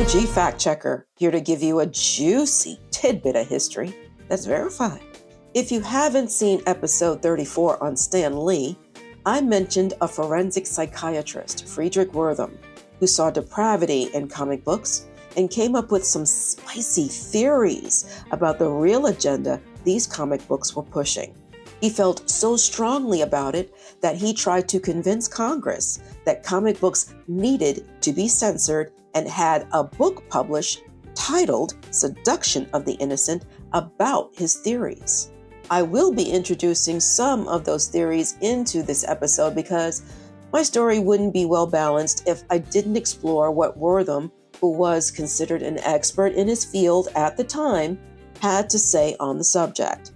OG fact checker, here to give you a juicy tidbit of history that's verified. If you haven't seen episode 34 on Stan Lee, I mentioned a forensic psychiatrist, Friedrich Wertham, who saw depravity in comic books and came up with some spicy theories about the real agenda these comic books were pushing. He felt so strongly about it that he tried to convince Congress that comic books needed to be censored and had a book published titled Seduction of the Innocent about his theories. I will be introducing some of those theories into this episode because my story wouldn't be well balanced if I didn't explore what Wertham, who was considered an expert in his field at the time, had to say on the subject.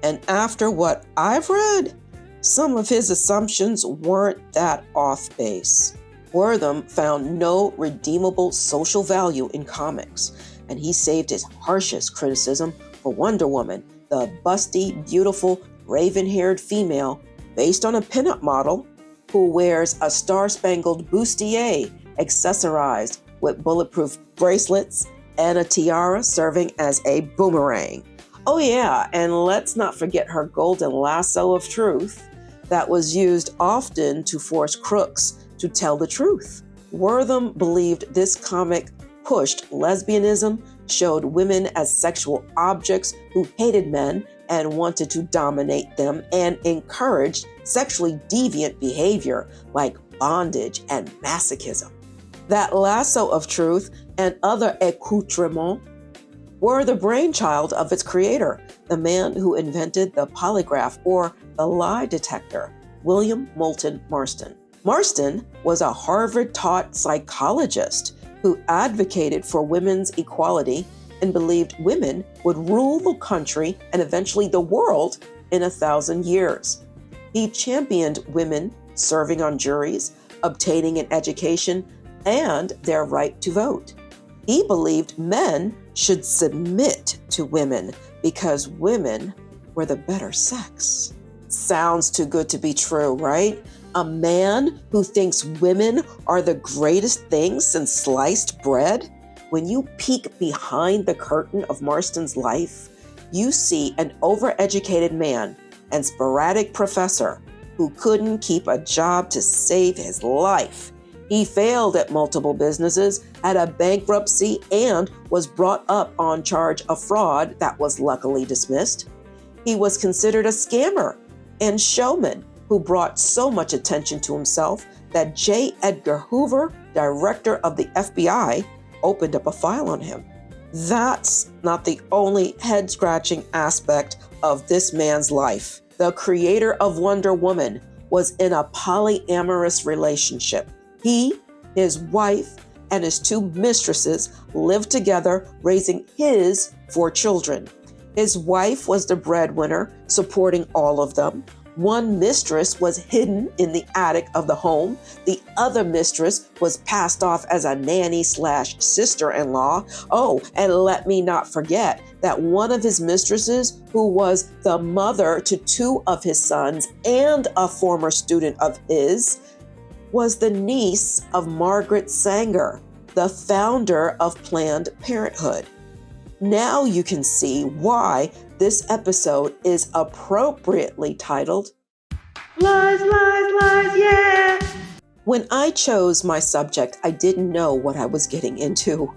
And after what I've read, some of his assumptions weren't that off base. Wertham found no redeemable social value in comics, and he saved his harshest criticism for Wonder Woman, the busty, beautiful, raven-haired female based on a pinup model who wears a star-spangled bustier accessorized with bulletproof bracelets and a tiara serving as a boomerang. Oh yeah, and let's not forget her golden lasso of truth that was used often to force crooks to tell the truth. Wertham believed this comic pushed lesbianism, showed women as sexual objects who hated men and wanted to dominate them, and encouraged sexually deviant behavior like bondage and masochism. That lasso of truth and other accoutrements were the brainchild of its creator, the man who invented the polygraph or the lie detector, William Moulton Marston. Marston was a Harvard-taught psychologist who advocated for women's equality and believed women would rule the country and eventually the world in 1,000 years. He championed women serving on juries, obtaining an education, and their right to vote. He believed men should submit to women because women were the better sex. Sounds too good to be true, right? A man who thinks women are the greatest thing since sliced bread? When you peek behind the curtain of Marston's life, you see an overeducated man and sporadic professor who couldn't keep a job to save his life. He failed at multiple businesses, had a bankruptcy, and was brought up on charge of fraud that was luckily dismissed. He was considered a scammer and showman who brought so much attention to himself that J. Edgar Hoover, director of the FBI, opened up a file on him. That's not the only head-scratching aspect of this man's life. The creator of Wonder Woman was in a polyamorous relationship. He, his wife, and his 2 mistresses lived together, raising his 4 children. His wife was the breadwinner, supporting all of them. One mistress was hidden in the attic of the home. The other mistress was passed off as a nanny/sister-in-law. Oh, and let me not forget that one of his mistresses, who was the mother to 2 of his sons and a former student of his, was the niece of Margaret Sanger, the founder of Planned Parenthood. Now you can see why this episode is appropriately titled Lies, Lies, Lies, Yeah! When I chose my subject, I didn't know what I was getting into.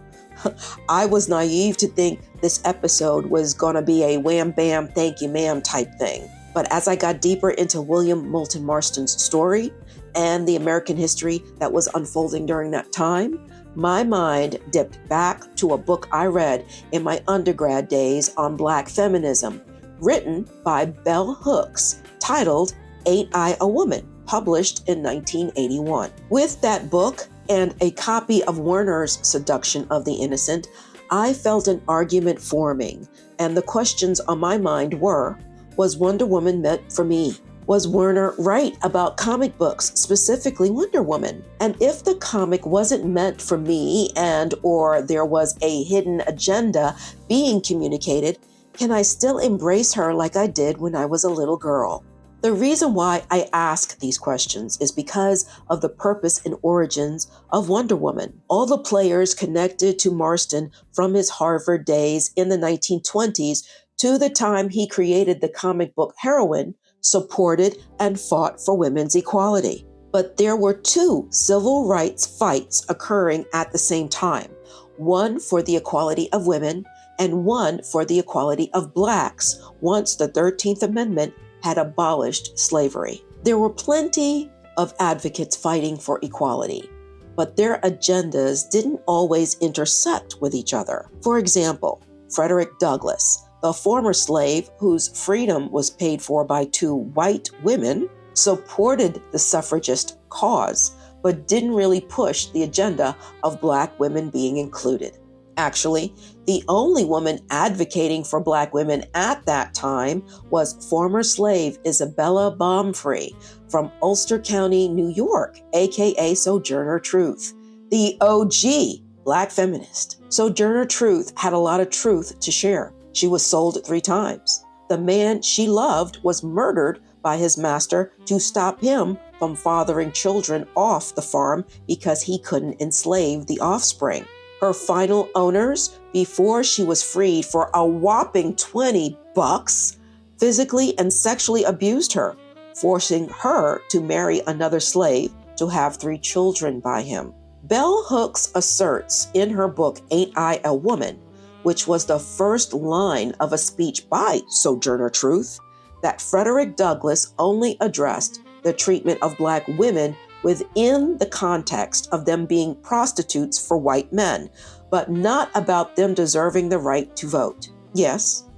I was naive to think this episode was going to be a wham bam thank you ma'am type thing. But as I got deeper into William Moulton Marston's story and the American history that was unfolding during that time, my mind dipped back to a book I read in my undergrad days on Black feminism, written by Bell Hooks, titled Ain't I a Woman?, published in 1981. With that book and a copy of Werner's Seduction of the Innocent, I felt an argument forming, and the questions on my mind were, was Wonder Woman meant for me? Was Werner right about comic books, specifically Wonder Woman? And if the comic wasn't meant for me and or there was a hidden agenda being communicated, can I still embrace her like I did when I was a little girl? The reason why I ask these questions is because of the purpose and origins of Wonder Woman. All the players connected to Marston from his Harvard days in the 1920s to the time he created the comic book heroine supported and fought for women's equality. But there were two civil rights fights occurring at the same time, one for the equality of women and one for the equality of blacks once the 13th Amendment had abolished slavery. There were plenty of advocates fighting for equality, but their agendas didn't always intersect with each other. For example, Frederick Douglass, the former slave whose freedom was paid for by two white women, supported the suffragist cause, but didn't really push the agenda of black women being included. Actually, the only woman advocating for black women at that time was former slave Isabella Baumfree from Ulster County, New York, aka Sojourner Truth, the OG black feminist. Sojourner Truth had a lot of truth to share. She was sold 3 times. The man she loved was murdered by his master to stop him from fathering children off the farm because he couldn't enslave the offspring. Her final owners, before she was freed for a whopping $20, physically and sexually abused her, forcing her to marry another slave to have 3 children by him. Bell Hooks asserts in her book, Ain't I a Woman?, which was the first line of a speech by Sojourner Truth, that Frederick Douglass only addressed the treatment of black women within the context of them being prostitutes for white men, but not about them deserving the right to vote. Yes,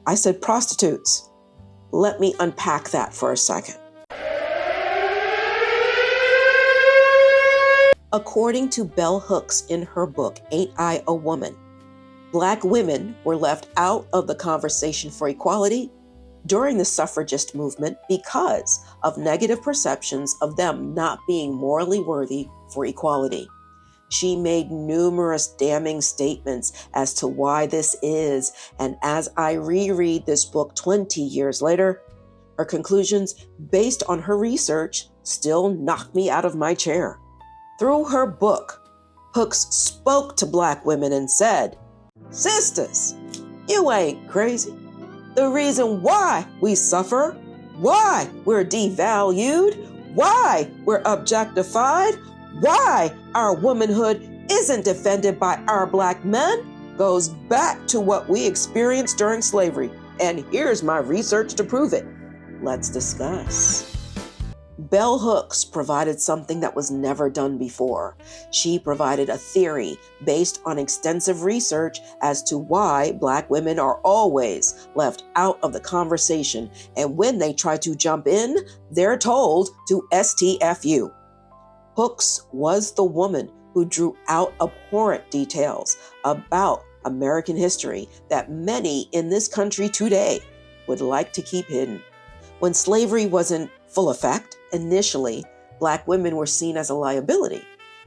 I said prostitutes. Let me unpack that for a second. According to Bell Hooks in her book, Ain't I a Woman?, black women were left out of the conversation for equality during the suffragist movement because of negative perceptions of them not being morally worthy for equality. She made numerous damning statements as to why this is, and as I reread this book 20 years later, her conclusions, based on her research, still knock me out of my chair. Through her book, Hooks spoke to black women and said, "Sisters, you ain't crazy. The reason why we suffer, why we're devalued, why we're objectified, why our womanhood isn't defended by our black men goes back to what we experienced during slavery. And here's my research to prove it. Let's discuss." Bell Hooks provided something that was never done before. She provided a theory based on extensive research as to why black women are always left out of the conversation, and when they try to jump in, they're told to STFU. Hooks was the woman who drew out abhorrent details about American history that many in this country today would like to keep hidden. When slavery was in full effect, initially, black women were seen as a liability.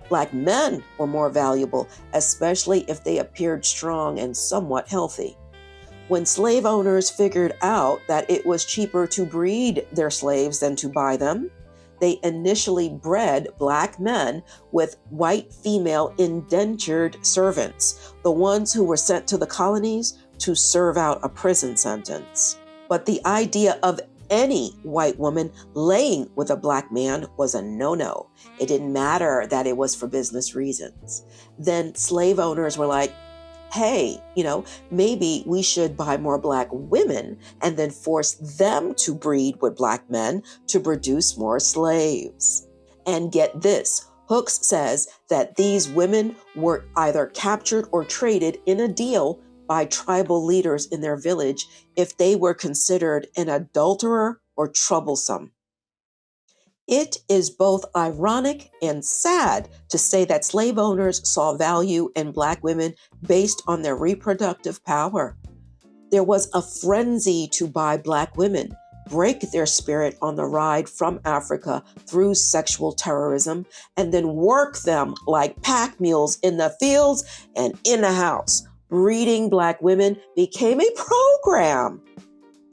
Black men were more valuable, especially if they appeared strong and somewhat healthy. When slave owners figured out that it was cheaper to breed their slaves than to buy them, they initially bred black men with white female indentured servants, the ones who were sent to the colonies to serve out a prison sentence. But the idea of any white woman laying with a black man was a no-no. It didn't matter that it was for business reasons. Then slave owners were like, hey, maybe we should buy more black women and then force them to breed with black men to produce more slaves. And get this, Hooks says that these women were either captured or traded in a deal by tribal leaders in their village if they were considered an adulterer or troublesome. It is both ironic and sad to say that slave owners saw value in black women based on their reproductive power. There was a frenzy to buy black women, break their spirit on the ride from Africa through sexual terrorism, and then work them like pack mules in the fields and in the house. Breeding black women became a program.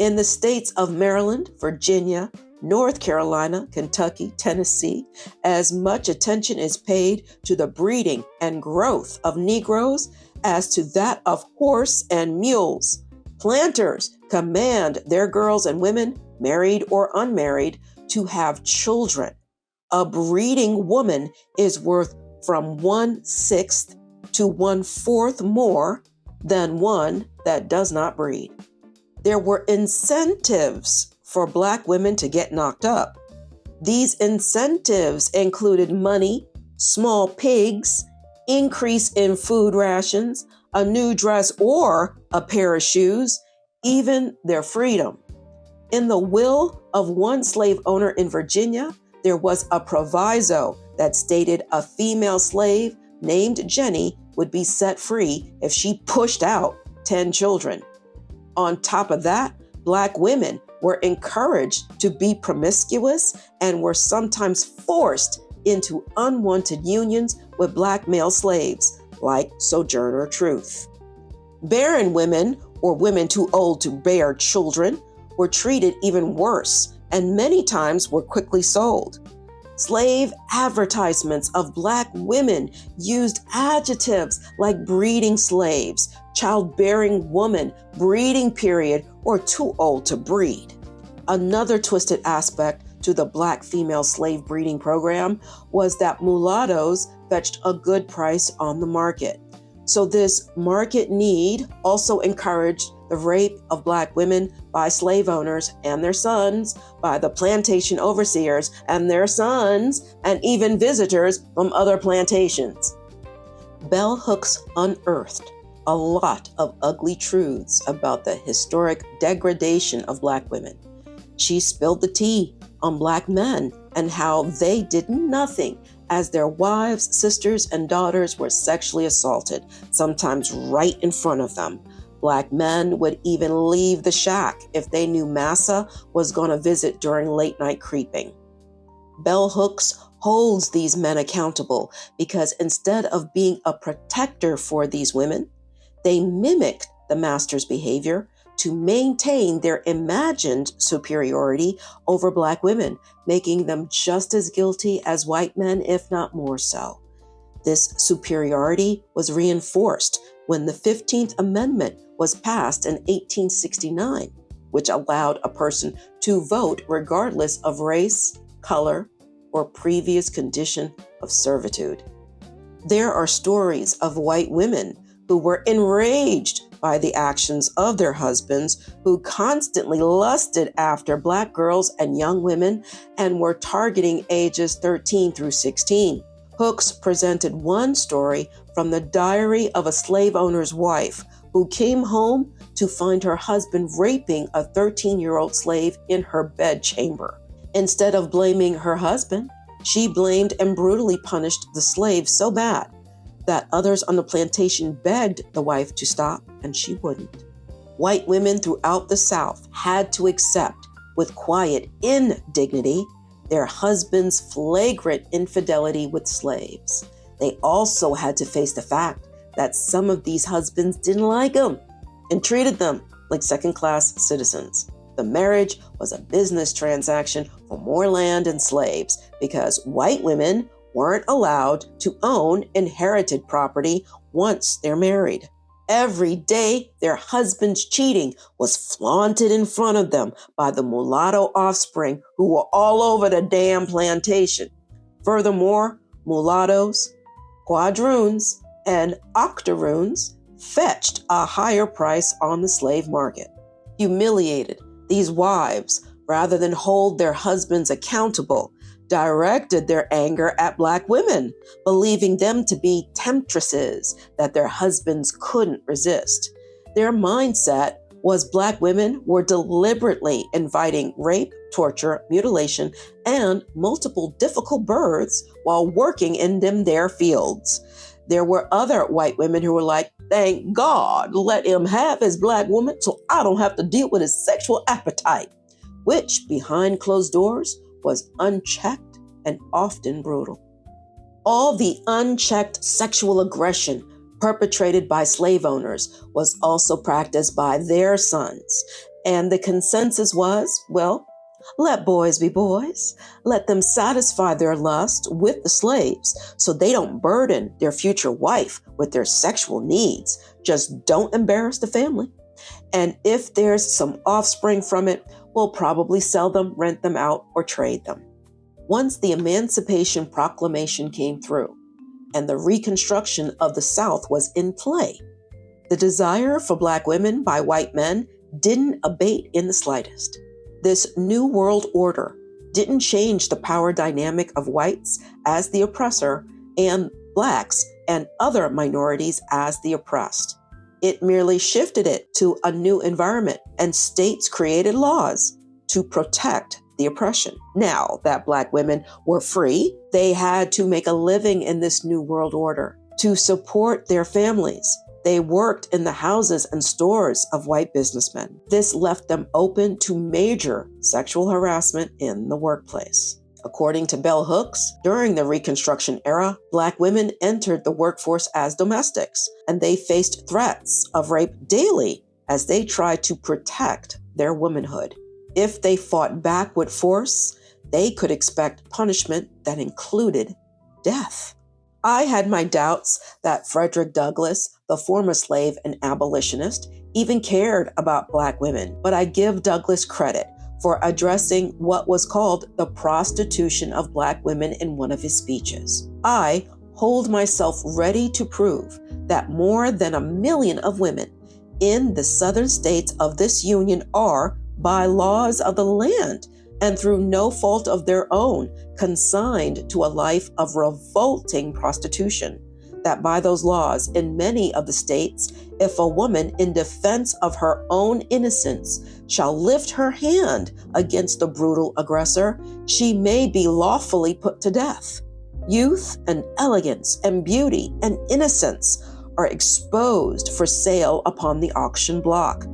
In the states of Maryland, Virginia, North Carolina, Kentucky, Tennessee, as much attention is paid to the breeding and growth of Negroes as to that of horse and mules. Planters command their girls and women, married or unmarried, to have children. A breeding woman is worth from 1/6 to 1/4 more than one that does not breed. There were incentives for Black women to get knocked up. These incentives included money, small pigs, increase in food rations, a new dress or a pair of shoes, even their freedom. In the will of one slave owner in Virginia, there was a proviso that stated a female slave named Jenny would be set free if she pushed out 10 children. On top of that, Black women were encouraged to be promiscuous and were sometimes forced into unwanted unions with Black male slaves, like Sojourner Truth. Barren women, or women too old to bear children, were treated even worse and many times were quickly sold. Slave advertisements of Black women used adjectives like breeding slaves, childbearing woman, breeding period, or too old to breed. Another twisted aspect to the Black female slave breeding program was that mulattoes fetched a good price on the market. So this market need also encouraged the rape of Black women by slave owners and their sons, by the plantation overseers and their sons, and even visitors from other plantations. Bell Hooks unearthed a lot of ugly truths about the historic degradation of Black women. She spilled the tea on Black men and how they did nothing as their wives, sisters, and daughters were sexually assaulted, sometimes right in front of them. Black men would even leave the shack if they knew Massa was going to visit during late night creeping. Bell Hooks holds these men accountable because instead of being a protector for these women, they mimicked the master's behavior to maintain their imagined superiority over Black women, making them just as guilty as white men, if not more so. This superiority was reinforced when the 15th Amendment was passed in 1869, which allowed a person to vote regardless of race, color, or previous condition of servitude. There are stories of white women who were enraged by the actions of their husbands, who constantly lusted after Black girls and young women and were targeting ages 13 through 16. Hooks presented one story from the diary of a slave owner's wife who came home to find her husband raping a 13-year-old slave in her bedchamber. Instead of blaming her husband, she blamed and brutally punished the slave so bad that others on the plantation begged the wife to stop, and she wouldn't. White women throughout the South had to accept, with quiet indignity, their husbands' flagrant infidelity with slaves. They also had to face the fact that some of these husbands didn't like them and treated them like second-class citizens. The marriage was a business transaction for more land and slaves because white women weren't allowed to own inherited property once they're married. Every day, their husband's cheating was flaunted in front of them by the mulatto offspring who were all over the damn plantation. Furthermore, mulattoes, quadroons, and octoroons fetched a higher price on the slave market. Humiliated, these wives, rather than hold their husbands accountable, directed their anger at Black women, believing them to be temptresses that their husbands couldn't resist. Their mindset was Black women were deliberately inviting rape, torture, mutilation, and multiple difficult births while working in their fields. There were other white women who were like, thank God, let him have his Black woman so I don't have to deal with his sexual appetite, which behind closed doors was unchecked and often brutal. All the unchecked sexual aggression perpetrated by slave owners was also practiced by their sons, And the consensus was, well, let boys be boys. Let them satisfy their lust with the slaves so they don't burden their future wife with their sexual needs. Just don't embarrass the family. And if there's some offspring from it, we'll probably sell them, rent them out, or trade them. Once the Emancipation Proclamation came through and the Reconstruction of the South was in play, the desire for Black women by white men didn't abate in the slightest. This new world order didn't change the power dynamic of whites as the oppressor and Blacks and other minorities as the oppressed. It merely shifted it to a new environment, and states created laws to protect the oppression. Now that Black women were free, they had to make a living in this new world order to support their families. They worked in the houses and stores of white businessmen. This left them open to major sexual harassment in the workplace. According to Bell Hooks, during the Reconstruction era, Black women entered the workforce as domestics, and they faced threats of rape daily as they tried to protect their womanhood. If they fought back with force, they could expect punishment that included death. I had my doubts that Frederick Douglass, the former slave and abolitionist, even cared about Black women, but I give Douglass credit for addressing what was called the prostitution of Black women in one of his speeches. I hold myself ready to prove that more than 1 million of women in the southern states of this union are, by laws of the land and through no fault of their own, consigned to a life of revolting prostitution. That by those laws in many of the states, if a woman in defense of her own innocence shall lift her hand against the brutal aggressor, she may be lawfully put to death. Youth and elegance and beauty and innocence are exposed for sale upon the auction block,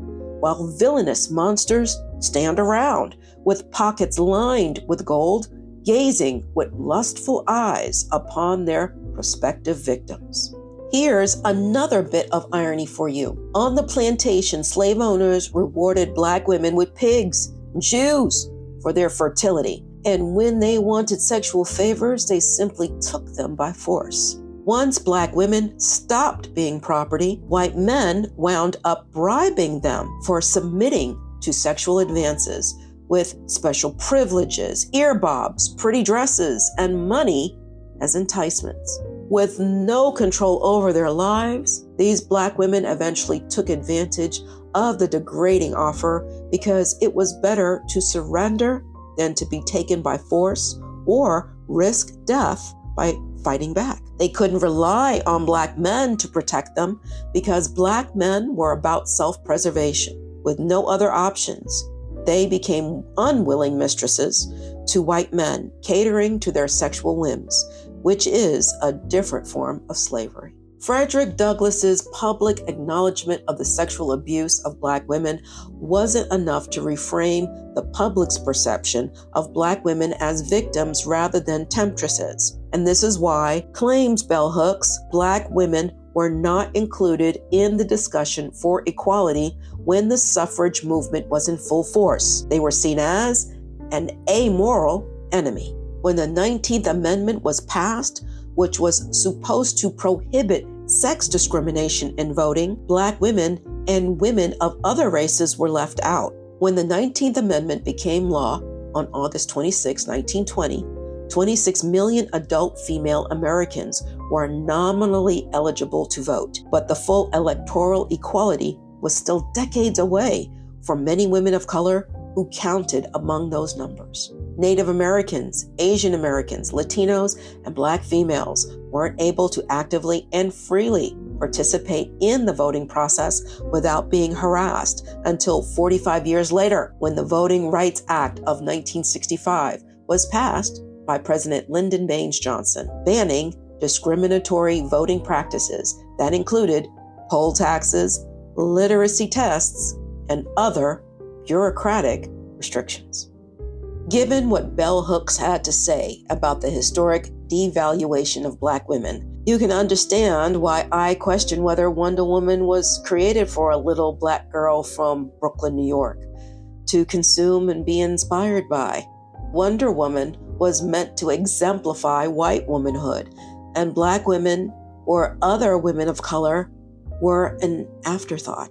while villainous monsters stand around with pockets lined with gold, gazing with lustful eyes upon their prospective victims. Here's another bit of irony for you. On the plantation, slave owners rewarded Black women with pigs and Jews for their fertility, and when they wanted sexual favors, they simply took them by force. Once Black women stopped being property, white men wound up bribing them for submitting to sexual advances with special privileges, earbobs, pretty dresses, and money as enticements. With no control over their lives, these Black women eventually took advantage of the degrading offer because it was better to surrender than to be taken by force or risk death by fighting back. They couldn't rely on Black men to protect them because Black men were about self-preservation. With no other options, they became unwilling mistresses to white men, catering to their sexual whims, which is a different form of slavery. Frederick Douglass's public acknowledgement of the sexual abuse of Black women wasn't enough to reframe the public's perception of Black women as victims rather than temptresses. And this is why, claims Bell Hooks, Black women were not included in the discussion for equality when the suffrage movement was in full force. They were seen as an amoral enemy. When the 19th Amendment was passed, which was supposed to prohibit sex discrimination in voting, Black women and women of other races were left out. When the 19th Amendment became law on August 26, 1920, 26 million adult female Americans were nominally eligible to vote, but the full electoral equality was still decades away for many women of color who counted among those numbers. Native Americans, Asian Americans, Latinos, and Black females weren't able to actively and freely participate in the voting process without being harassed until 45 years later, when the Voting Rights Act of 1965 was passed by President Lyndon Baines Johnson, banning discriminatory voting practices that included poll taxes, literacy tests, and other bureaucratic restrictions. Given what Bell Hooks had to say about the historic devaluation of Black women, you can understand why I question whether Wonder Woman was created for a little Black girl from Brooklyn, New York. to consume and be inspired by. Wonder Woman was meant to exemplify white womanhood, and Black women or other women of color were an afterthought.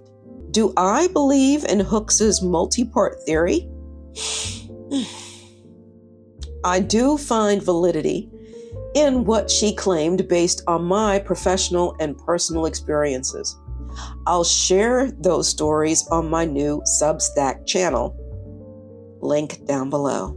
Do I believe in Hooks's multi-part theory? I do find validity in what she claimed based on my professional and personal experiences. I'll share those stories on my new Substack channel. Link down below.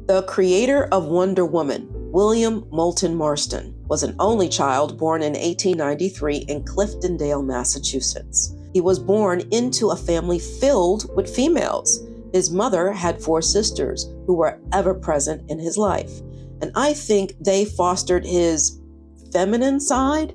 The creator of Wonder Woman, William Moulton Marston, was an only child born in 1893 in Cliftondale, Massachusetts. He was born into a family filled with females. His mother had 4 sisters who were ever present in his life, and I think they fostered his feminine side.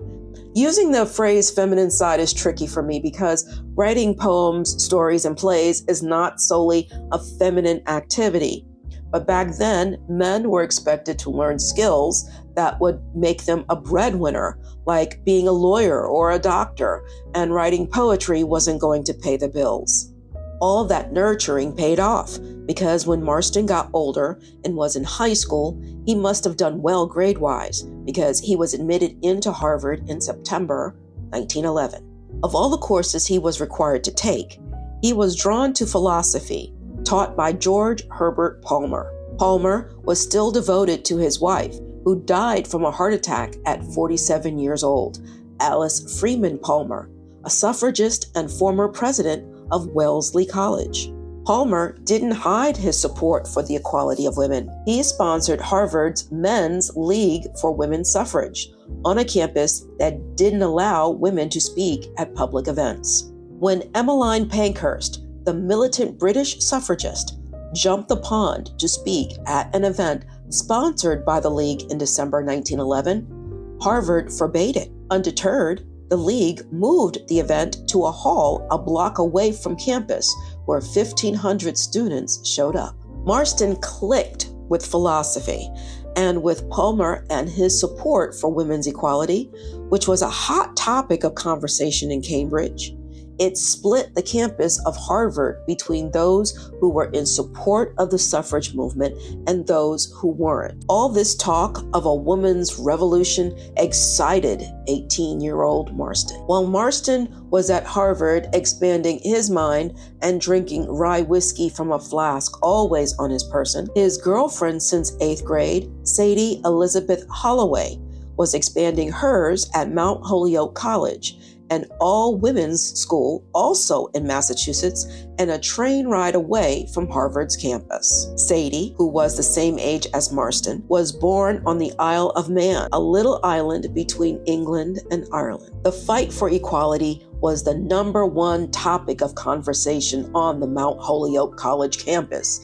Using the phrase feminine side is tricky for me because writing poems, stories, and plays is not solely a feminine activity. But back then, men were expected to learn skills that would make them a breadwinner, like being a lawyer or a doctor, and writing poetry wasn't going to pay the bills. All that nurturing paid off because when Marston got older and was in high school, he must have done well grade-wise because he was admitted into Harvard in September 1911. Of all the courses he was required to take, he was drawn to philosophy, taught by George Herbert Palmer. Palmer was still devoted to his wife, who died from a heart attack at 47 years old, Alice Freeman Palmer, a suffragist and former president of Wellesley College. Palmer didn't hide his support for the equality of women. He sponsored Harvard's Men's League for Women's Suffrage on a campus that didn't allow women to speak at public events. When Emmeline Pankhurst, the militant British suffragist, jumped the pond to speak at an event sponsored by the League in December 1911, Harvard forbade it. Undeterred, the League moved the event to a hall a block away from campus where 1,500 students showed up. Marston clicked with philosophy and with Palmer and his support for women's equality, which was a hot topic of conversation in Cambridge. It split the campus of Harvard between those who were in support of the suffrage movement and those who weren't. All this talk of a woman's revolution excited 18-year-old Marston. While Marston was at Harvard expanding his mind and drinking rye whiskey from a flask always on his person, his girlfriend since 8th grade, Sadie Elizabeth Holloway, was expanding hers at Mount Holyoke College, an all-women's school also in Massachusetts and a train ride away from Harvard's campus. Sadie, who was the same age as Marston, was born on the Isle of Man, a little island between England and Ireland. The fight for equality was the #1 topic of conversation on the Mount Holyoke College campus,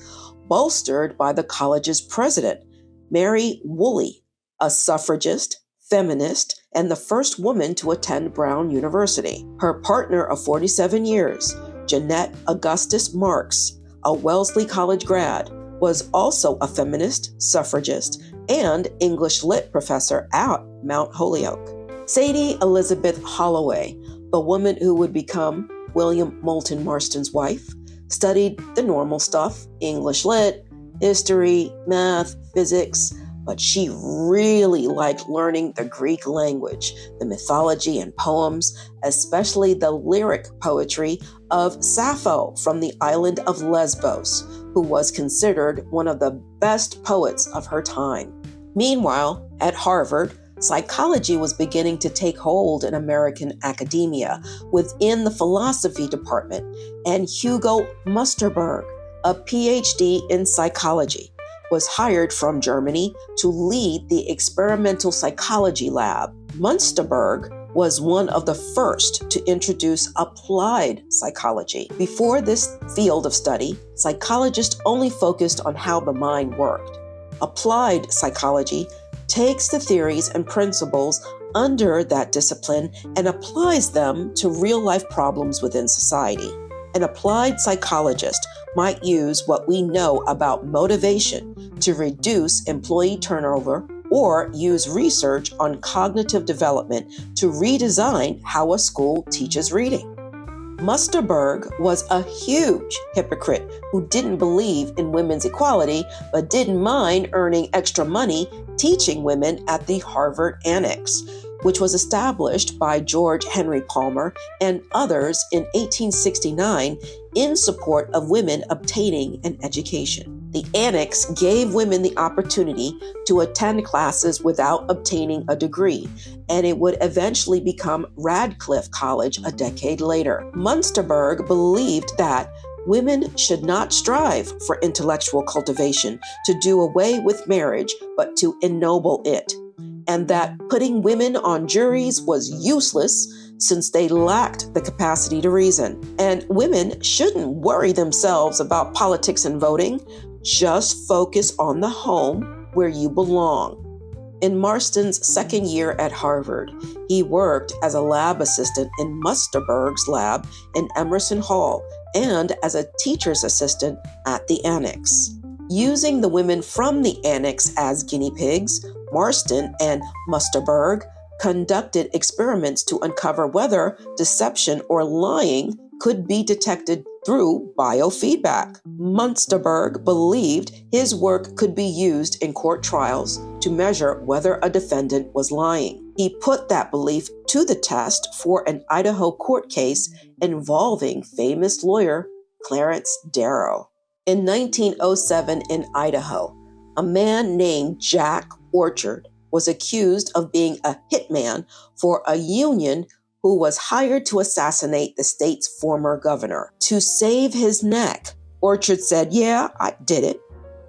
bolstered by the college's president, Mary Woolley, a suffragist, feminist, and the first woman to attend Brown University. Her partner of 47 years, Jeanette Augustus Marks, a Wellesley College grad, was also a feminist, suffragist, and English Lit professor at Mount Holyoke. Sadie Elizabeth Holloway, the woman who would become William Moulton Marston's wife, studied the normal stuff, English Lit, history, math, physics, but she really liked learning the Greek language, the mythology and poems, especially the lyric poetry of Sappho from the island of Lesbos, who was considered one of the best poets of her time. Meanwhile, at Harvard, psychology was beginning to take hold in American academia within the philosophy department, and Hugo Musterberg, a PhD in psychology, was hired from Germany to lead the experimental psychology lab. Munsterberg was one of the first to introduce applied psychology. Before this field of study, psychologists only focused on how the mind worked. Applied psychology takes the theories and principles under that discipline and applies them to real-life problems within society. An applied psychologist might use what we know about motivation to reduce employee turnover or use research on cognitive development to redesign how a school teaches reading. Musterberg was a huge hypocrite who didn't believe in women's equality, but didn't mind earning extra money teaching women at the Harvard Annex, which was established by George Henry Palmer and others in 1869 in support of women obtaining an education. The Annex gave women the opportunity to attend classes without obtaining a degree, and it would eventually become Radcliffe College a decade later. Musterberg believed that women should not strive for intellectual cultivation to do away with marriage, but to ennoble it, and that putting women on juries was useless since they lacked the capacity to reason. And women shouldn't worry themselves about politics and voting. Just focus on the home where you belong. In Marston's second year at Harvard, he worked as a lab assistant in Musterberg's lab in Emerson Hall and as a teacher's assistant at the Annex. Using the women from the Annex as guinea pigs, Marston and Musterberg conducted experiments to uncover whether deception or lying could be detected through biofeedback. Musterberg believed his work could be used in court trials to measure whether a defendant was lying. He put that belief to the test for an Idaho court case involving famous lawyer Clarence Darrow. In 1907 in Idaho, a man named Jack Orchard was accused of being a hitman for a union who was hired to assassinate the state's former governor. To save his neck, Orchard said, "Yeah, I did it.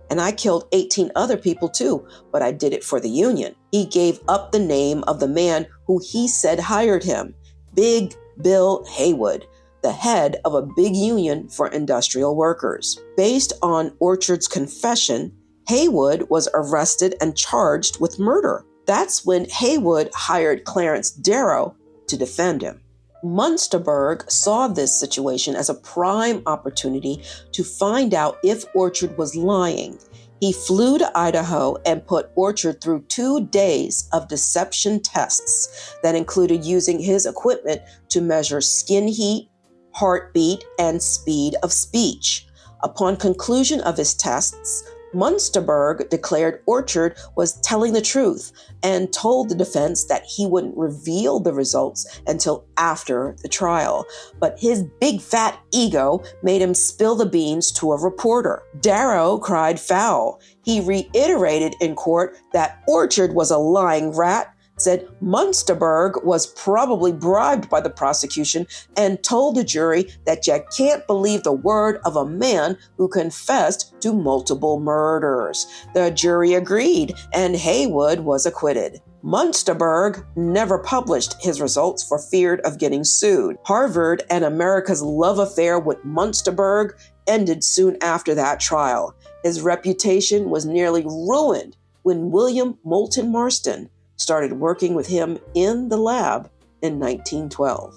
And I killed 18 other people too, but I did it for the union." He gave up the name of the man who he said hired him, Big Bill Haywood, the head of a big union for industrial workers. Based on Orchard's confession, Haywood was arrested and charged with murder. That's when Haywood hired Clarence Darrow to defend him. Musterberg saw this situation as a prime opportunity to find out if Orchard was lying. He flew to Idaho and put Orchard through 2 days of deception tests that included using his equipment to measure skin heat, heartbeat, and speed of speech. Upon conclusion of his tests, Musterberg declared Orchard was telling the truth and told the defense that he wouldn't reveal the results until after the trial. But his big fat ego made him spill the beans to a reporter. Darrow cried foul. He reiterated in court that Orchard was a lying rat, said Musterberg was probably bribed by the prosecution, and told the jury that you can't believe the word of a man who confessed to multiple murders. The jury agreed, and Haywood was acquitted. Musterberg never published his results for fear of getting sued. Harvard and America's love affair with Musterberg ended soon after that trial. His reputation was nearly ruined when William Moulton Marston started working with him in the lab in 1912.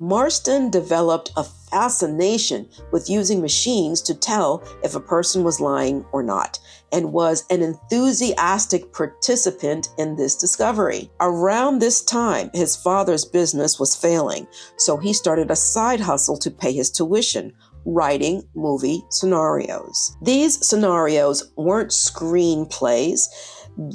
Marston developed a fascination with using machines to tell if a person was lying or not, and was an enthusiastic participant in this discovery. Around this time, his father's business was failing, so he started a side hustle to pay his tuition, writing movie scenarios. These scenarios weren't screenplays.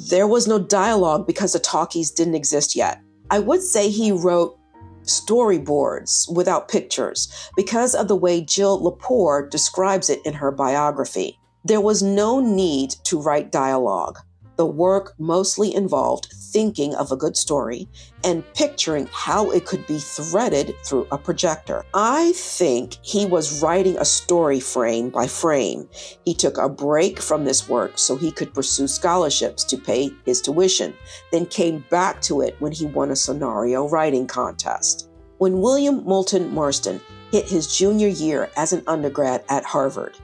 There was no dialogue because the talkies didn't exist yet. I would say he wrote storyboards without pictures because of the way Jill Lepore describes it in her biography. There was no need to write dialogue. The work mostly involved thinking of a good story and picturing how it could be threaded through a projector. I think he was writing a story frame by frame. He took a break from this work so he could pursue scholarships to pay his tuition, then came back to it when he won a scenario writing contest. When William Moulton Marston hit his junior year as an undergrad at Harvard,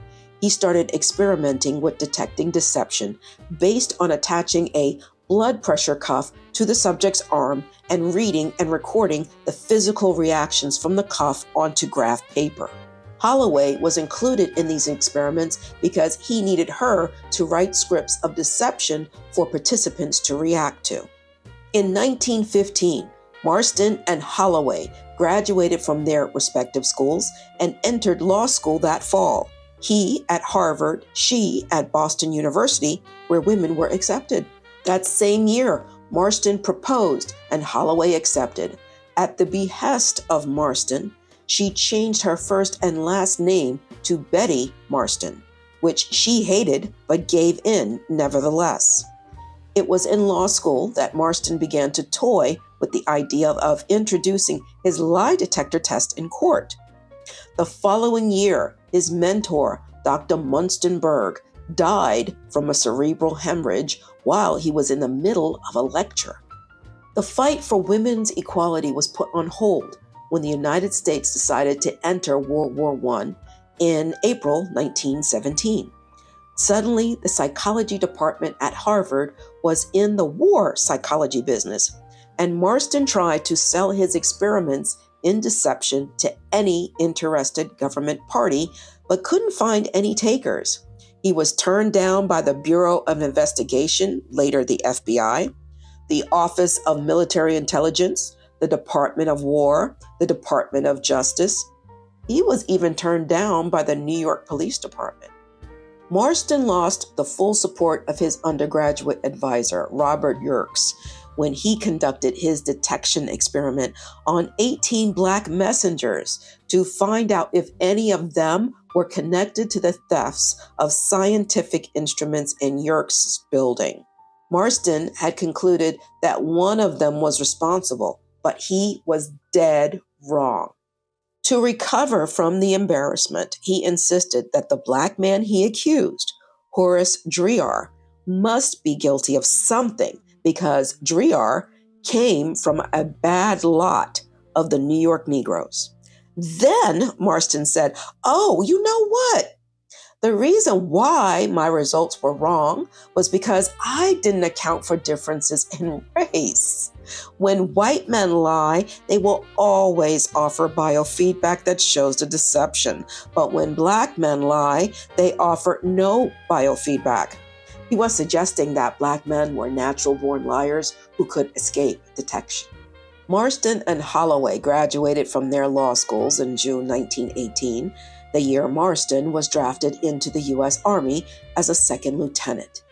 he started experimenting with detecting deception based on attaching a blood pressure cuff to the subject's arm and reading and recording the physical reactions from the cuff onto graph paper. Holloway was included in these experiments because he needed her to write scripts of deception for participants to react to. In 1915, Marston and Holloway graduated from their respective schools and entered law school that fall. He at Harvard, she at Boston University, where women were accepted. That same year, Marston proposed and Holloway accepted. At the behest of Marston, she changed her first and last name to Betty Marston, which she hated but gave in nevertheless. It was in law school that Marston began to toy with the idea of introducing his lie detector test in court. The following year, his mentor, Dr. Munstenberg, died from a cerebral hemorrhage while he was in the middle of a lecture. The fight for women's equality was put on hold when the United States decided to enter World War I in April 1917. Suddenly, the psychology department at Harvard was in the war psychology business, and Marston tried to sell his experiments in deception to any interested government party, but couldn't find any takers. He was turned down by the Bureau of Investigation, later the FBI, the Office of Military Intelligence, the Department of War, the Department of Justice. He was even turned down by the New York Police Department. Marston lost the full support of his undergraduate advisor, Robert Yerkes, when he conducted his detection experiment on 18 Black messengers to find out if any of them were connected to the thefts of scientific instruments in Yerkes' building. Marston had concluded that one of them was responsible, but he was dead wrong. To recover from the embarrassment, he insisted that the Black man he accused, Horace Dreher, must be guilty of something because Dreher came from a bad lot of the New York Negroes. Then Marston said, "Oh, you know what? The reason why my results were wrong was because I didn't account for differences in race. When white men lie, they will always offer biofeedback that shows the deception. But when Black men lie, they offer no biofeedback." He was suggesting that Black men were natural-born liars who could escape detection. Marston and Holloway graduated from their law schools in June 1918, the year Marston was drafted into the U.S. Army as a second lieutenant.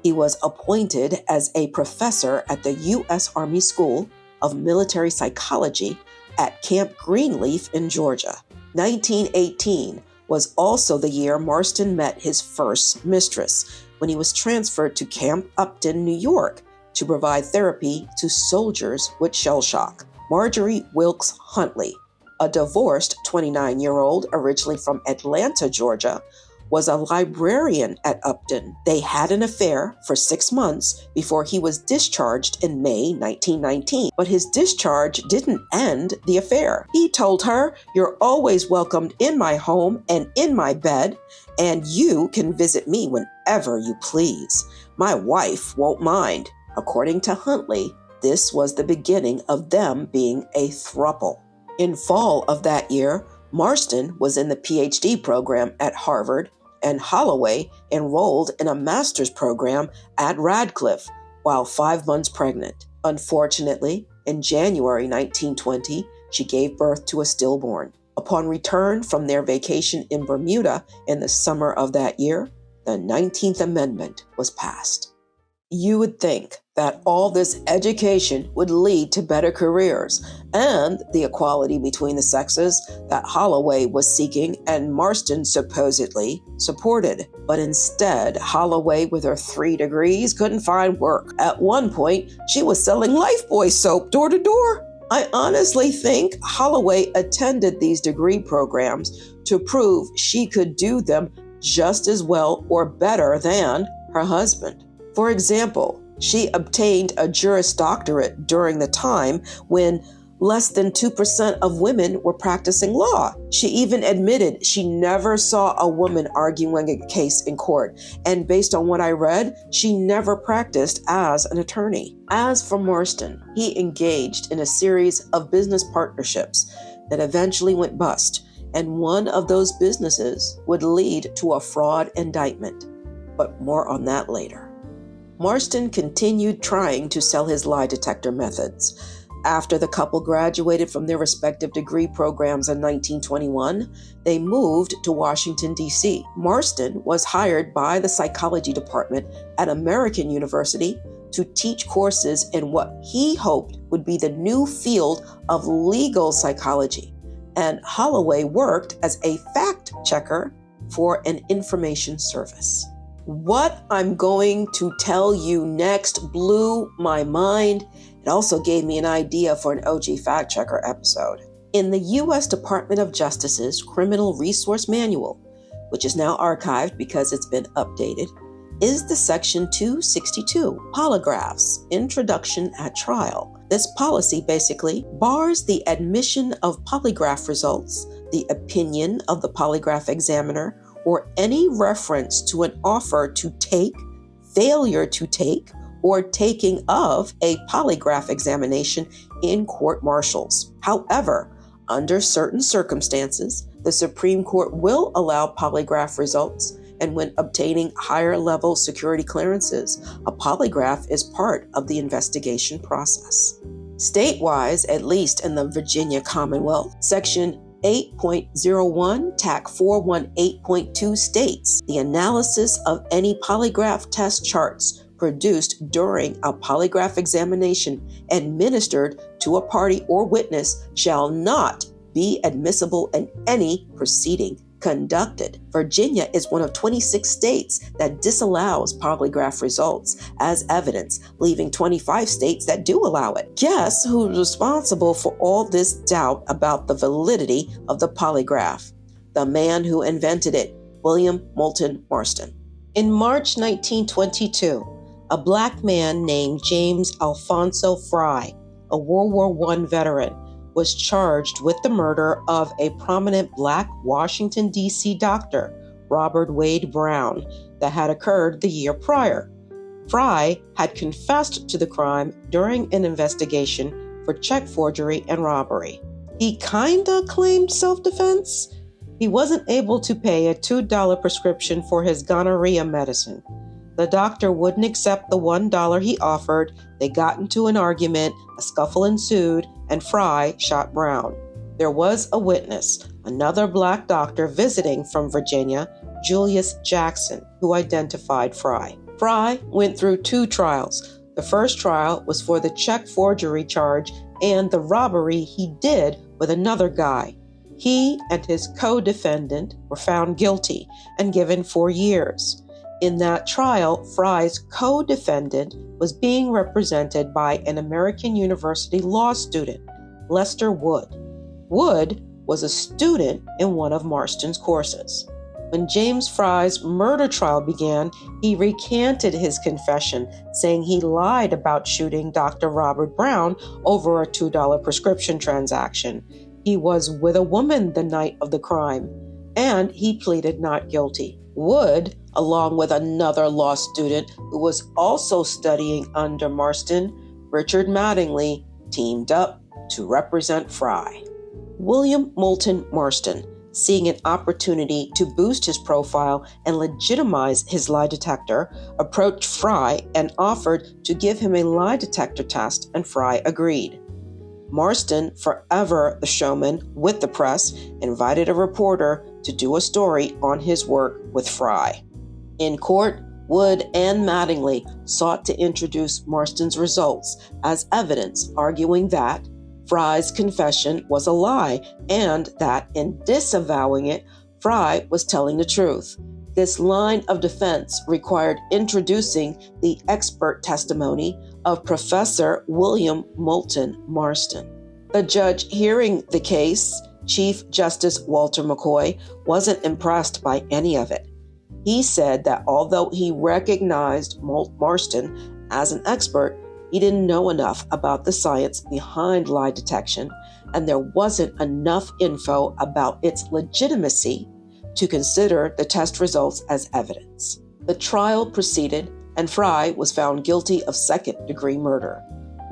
He was appointed as a professor at the U.S. Army School of Military Psychology at Camp Greenleaf in Georgia. 1918 was also the year Marston met his first mistress, when he was transferred to Camp Upton, New York, to provide therapy to soldiers with shell shock. Marjorie Wilkes Huntley, a divorced 29-year-old originally from Atlanta, Georgia, was a librarian at Upton. They had an affair for 6 months before he was discharged in May 1919, but his discharge didn't end the affair. He told her, "You're always welcomed in my home and in my bed, and you can visit me whenever you please. My wife won't mind." According to Huntley, this was the beginning of them being a throuple. In fall of that year, Marston was in the PhD program at Harvard, and Holloway enrolled in a master's program at Radcliffe while 5 months pregnant. Unfortunately, in January 1920, she gave birth to a stillborn. Upon return from their vacation in Bermuda in the summer of that year, the 19th Amendment was passed. You would think that all this education would lead to better careers and the equality between the sexes that Holloway was seeking and Marston supposedly supported. But instead, Holloway, with her 3 degrees, couldn't find work. At one point, she was selling Lifebuoy soap door to door. I honestly think Holloway attended these degree programs to prove she could do them just as well or better than her husband. For example, she obtained a Juris Doctorate during the time when less than 2% of women were practicing law. She even admitted she never saw a woman arguing a case in court, and based on what I read, she never practiced as an attorney. As for Marston, he engaged in a series of business partnerships that eventually went bust, and one of those businesses would lead to a fraud indictment. But more on that later. Marston continued trying to sell his lie detector methods. After the couple graduated from their respective degree programs in 1921, they moved to Washington, D.C. Marston was hired by the psychology department at American University to teach courses in what he hoped would be the new field of legal psychology, and Holloway worked as a fact checker for an information service. What I'm going to tell you next blew my mind. It also gave me an idea for an OG Fact Checker episode. In the U.S. Department of Justice's Criminal Resource Manual, which is now archived because it's been updated, is the Section 262, Polygraphs, Introduction at Trial. This policy basically bars the admission of polygraph results, the opinion of the polygraph examiner, or any reference to an offer to take, failure to take, or taking of a polygraph examination in court-martials. However, under certain circumstances, the Supreme Court will allow polygraph results, and when obtaining higher-level security clearances, a polygraph is part of the investigation process. State-wise, at least in the Virginia Commonwealth, Section 8.01 TAC 418.2 states, the analysis of any polygraph test charts produced during a polygraph examination administered to a party or witness shall not be admissible in any proceeding conducted. Virginia is one of 26 states that disallows polygraph results as evidence, leaving 25 states that do allow it. Guess who's responsible for all this doubt about the validity of the polygraph? The man who invented it, William Moulton Marston. In March 1922, a Black man named James Alphonso Fry, a World War I veteran, was charged with the murder of a prominent Black Washington, D.C. doctor, Robert Wade Brown, that had occurred the year prior. Fry had confessed to the crime during an investigation for check forgery and robbery. He kinda claimed self-defense. He wasn't able to pay a $2 prescription for his gonorrhea medicine. The doctor wouldn't accept the $1 he offered. They got into an argument, a scuffle ensued, and Fry shot Brown. There was a witness, another Black doctor visiting from Virginia, Julius Jackson, who identified Fry. Fry went through 2 trials. The first trial was for the check forgery charge and the robbery he did with another guy. He and his co-defendant were found guilty and given 4 years. In that trial, Fry's co-defendant was being represented by an American University law student, Lester Wood. Wood was a student in one of Marston's courses. When James Fry's murder trial began, he recanted his confession, saying he lied about shooting Dr. Robert Brown over a $2 prescription transaction. He was with a woman the night of the crime, and he pleaded not guilty. Wood, along with another law student who was also studying under Marston, Richard Mattingly, teamed up to represent Fry. William Moulton Marston, seeing an opportunity to boost his profile and legitimize his lie detector, approached Fry and offered to give him a lie detector test, and Fry agreed. Marston, forever the showman with the press, invited a reporter to do a story on his work with Fry. In court, Wood and Mattingly sought to introduce Marston's results as evidence, arguing that Fry's confession was a lie and that in disavowing it, Fry was telling the truth. This line of defense required introducing the expert testimony of Professor William Moulton Marston. The judge hearing the case, Chief Justice Walter McCoy, wasn't impressed by any of it. He said that although he recognized Marston as an expert, he didn't know enough about the science behind lie detection, and there wasn't enough info about its legitimacy to consider the test results as evidence. The trial proceeded, and Fry was found guilty of second-degree murder.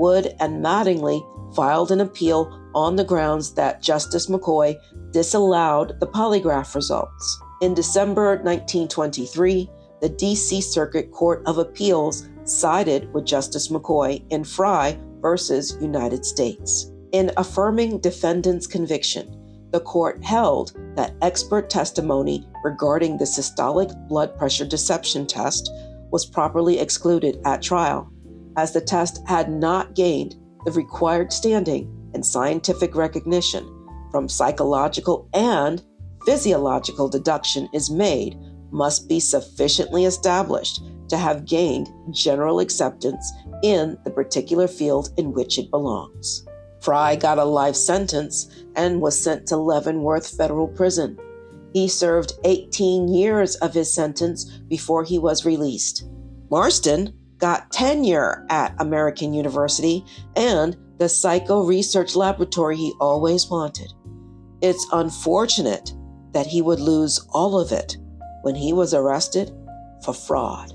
Wood and Mattingly filed an appeal on the grounds that Justice McCoy disallowed the polygraph results. In December 1923, the D.C. Circuit Court of Appeals sided with Justice McCoy, and Fry versus United States. In affirming defendant's conviction, the court held that expert testimony regarding the systolic blood pressure deception test was properly excluded at trial, as the test had not gained the required standing and scientific recognition from psychological and physiological deduction is made must be sufficiently established to have gained general acceptance in the particular field in which it belongs. Fry got a life sentence and was sent to Leavenworth Federal Prison. He served 18 years of his sentence before he was released. Marston got tenure at American University and the psycho research laboratory he always wanted. It's unfortunate that he would lose all of it when he was arrested for fraud.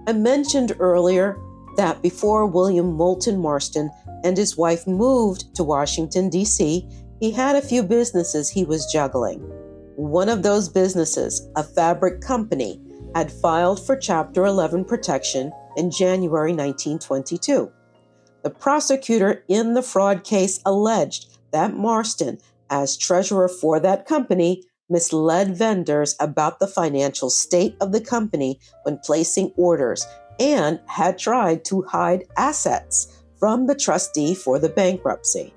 I mentioned earlier that before William Moulton Marston and his wife moved to Washington, D.C., he had a few businesses he was juggling. One of those businesses, a fabric company, had filed for Chapter 11 protection in January 1922. The prosecutor in the fraud case alleged that Marston, as treasurer for that company, misled vendors about the financial state of the company when placing orders and had tried to hide assets from the trustee for the bankruptcy.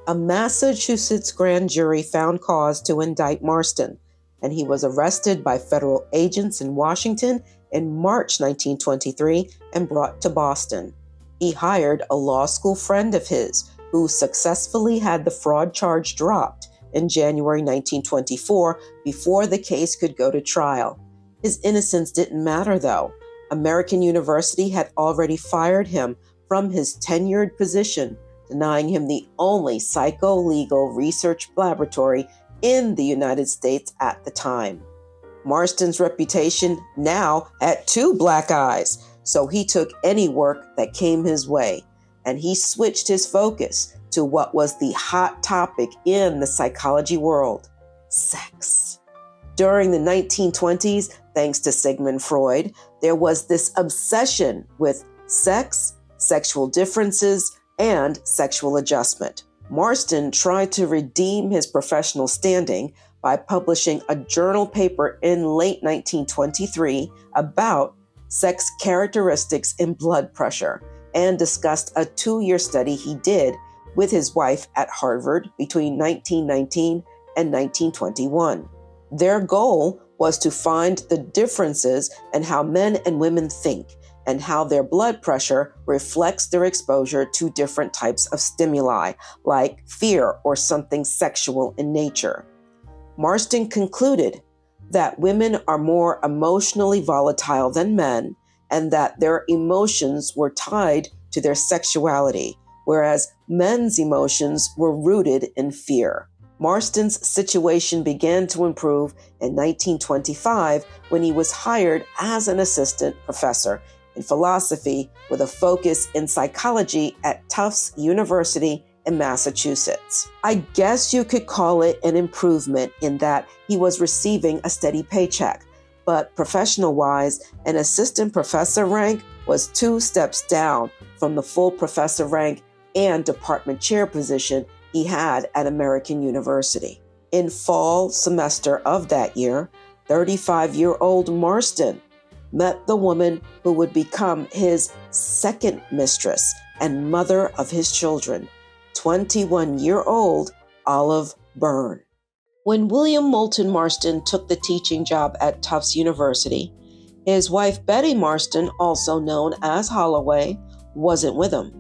A Massachusetts grand jury found cause to indict Marston, and he was arrested by federal agents in Washington in March 1923 and brought to Boston. He hired a law school friend of his who successfully had the fraud charge dropped in January 1924 before the case could go to trial. His innocence didn't matter, though. American University had already fired him from his tenured position, denying him the only psycho-legal research laboratory in the United States at the time. Marston's reputation now had two black eyes, so he took any work that came his way, and he switched his focus to what was the hot topic in the psychology world: sex. During the 1920s, thanks to Sigmund Freud, there was this obsession with sex, sexual differences, and sexual adjustment. Marston tried to redeem his professional standing by publishing a journal paper in late 1923 about sex characteristics in blood pressure, and discussed a 2-year study he did with his wife at Harvard between 1919 and 1921. Their goal was to find the differences in how men and women think and how their blood pressure reflects their exposure to different types of stimuli, like fear or something sexual in nature. Marston concluded that women are more emotionally volatile than men, and that their emotions were tied to their sexuality, whereas men's emotions were rooted in fear. Marston's situation began to improve in 1925 when he was hired as an assistant professor in philosophy with a focus in psychology at Tufts University in Massachusetts. I guess you could call it an improvement in that he was receiving a steady paycheck, but professional-wise, an assistant professor rank was 2 steps down from the full professor rank and department chair position he had at American University. In fall semester of that year, 35-year-old Marston met the woman who would become his second mistress and mother of his children, 21-year-old Olive Byrne. When William Moulton Marston took the teaching job at Tufts University, his wife Betty Marston, also known as Holloway, wasn't with him.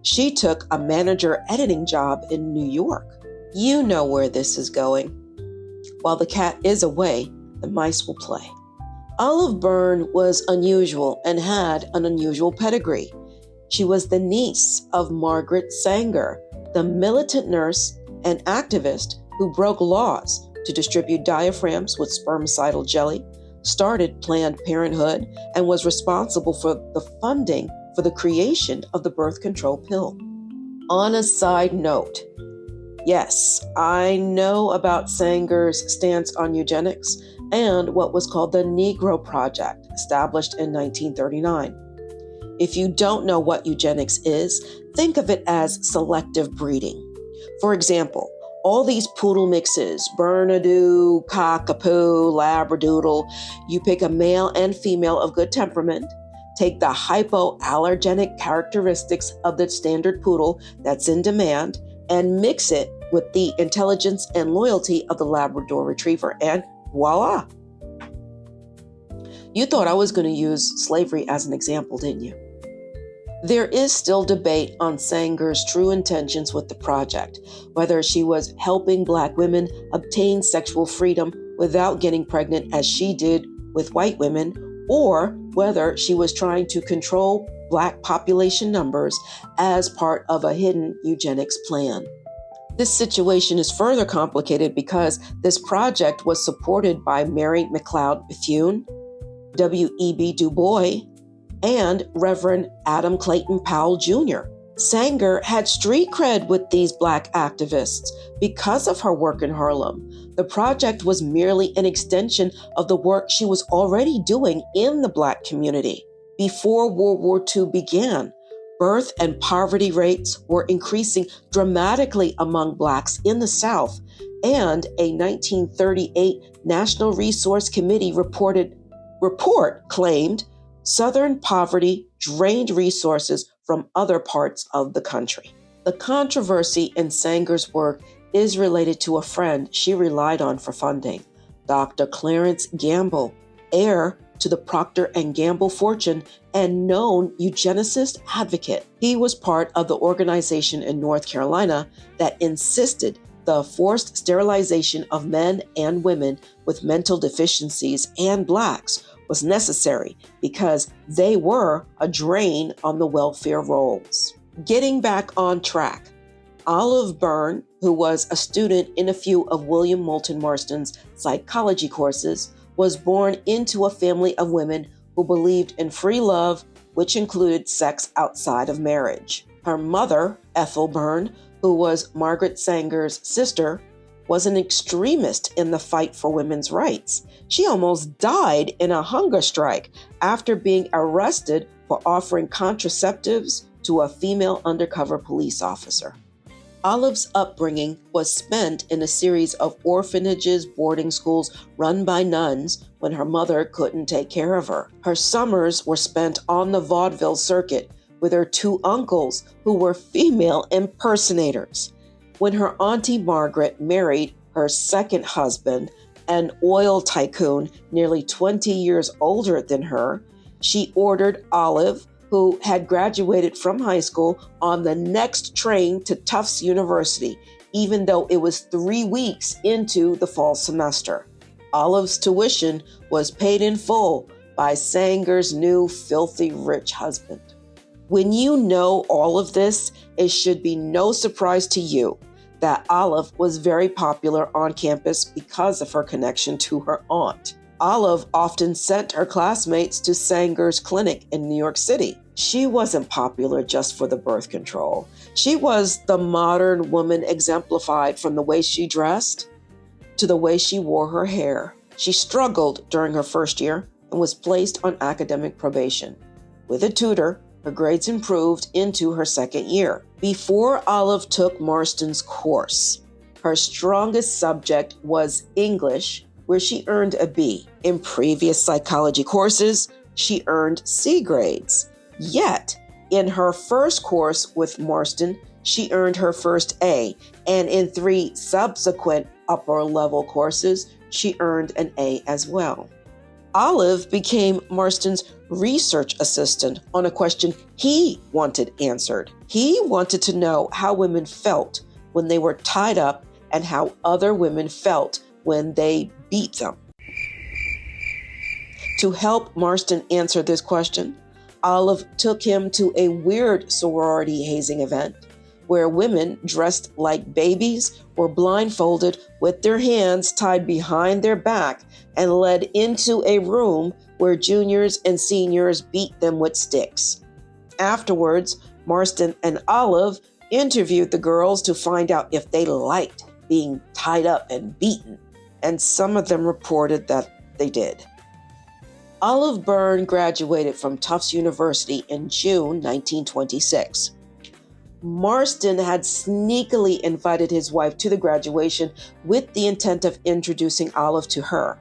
She took a manager editing job in New York. You know where this is going. While the cat is away, the mice will play. Olive Byrne was unusual and had an unusual pedigree. She was the niece of Margaret Sanger, the militant nurse and activist who broke laws to distribute diaphragms with spermicidal jelly, started Planned Parenthood, and was responsible for the funding for the creation of the birth control pill. On a side note, yes, I know about Sanger's stance on eugenics and what was called the Negro Project, established in 1939. If you don't know what eugenics is, think of it as selective breeding. For example, all these poodle mixes, Bernadou, Cockapoo, Labradoodle, you pick a male and female of good temperament, take the hypoallergenic characteristics of the standard poodle that's in demand, and mix it with the intelligence and loyalty of the Labrador Retriever, and voila. You thought I was going to use slavery as an example, didn't you? There is still debate on Sanger's true intentions with the project, whether she was helping Black women obtain sexual freedom without getting pregnant as she did with white women, or whether she was trying to control Black population numbers as part of a hidden eugenics plan. This situation is further complicated because this project was supported by Mary McLeod Bethune, W.E.B. Du Bois, and Reverend Adam Clayton Powell Jr. Sanger had street cred with these Black activists because of her work in Harlem. The project was merely an extension of the work she was already doing in the Black community. Before World War II began, birth and poverty rates were increasing dramatically among Blacks in the South, and a 1938 National Resource Committee report claimed Southern poverty drained resources from other parts of the country. The controversy in Sanger's work is related to a friend she relied on for funding, Dr. Clarence Gamble, heir to the Procter & Gamble fortune and known eugenicist advocate. He was part of the organization in North Carolina that insisted the forced sterilization of men and women with mental deficiencies and Blacks was necessary because they were a drain on the welfare rolls. Getting back on track, Olive Byrne, who was a student in a few of William Moulton Marston's psychology courses, was born into a family of women who believed in free love, which included sex outside of marriage. Her mother, Ethel Byrne, who was Margaret Sanger's sister, was an extremist in the fight for women's rights. She almost died in a hunger strike after being arrested for offering contraceptives to a female undercover police officer. Olive's upbringing was spent in a series of orphanages, boarding schools run by nuns when her mother couldn't take care of her. Her summers were spent on the vaudeville circuit with her two uncles who were female impersonators. When her auntie Margaret married her second husband, an oil tycoon nearly 20 years older than her, she ordered Olive, who had graduated from high school, on the next train to Tufts University, even though it was 3 weeks into the fall semester. Olive's tuition was paid in full by Sanger's new filthy rich husband. When you know all of this, it should be no surprise to you that Olive was very popular on campus because of her connection to her aunt. Olive often sent her classmates to Sanger's clinic in New York City. She wasn't popular just for the birth control. She was the modern woman exemplified from the way she dressed to the way she wore her hair. She struggled during her first year and was placed on academic probation. With a tutor, her grades improved into her second year. Before Olive took Marston's course, her strongest subject was English, where she earned a B. In previous psychology courses, she earned C grades. Yet, in her first course with Marston, she earned her first A, and in 3 subsequent upper-level courses, she earned an A as well. Olive became Marston's research assistant on a question he wanted answered. He wanted to know how women felt when they were tied up and how other women felt when they beat them. To help Marston answer this question, Olive took him to a weird sorority hazing event where women dressed like babies were blindfolded with their hands tied behind their back and led into a room where juniors and seniors beat them with sticks. Afterwards, Marston and Olive interviewed the girls to find out if they liked being tied up and beaten, and some of them reported that they did. Olive Byrne graduated from Tufts University in June 1926. Marston had sneakily invited his wife to the graduation with the intent of introducing Olive to her.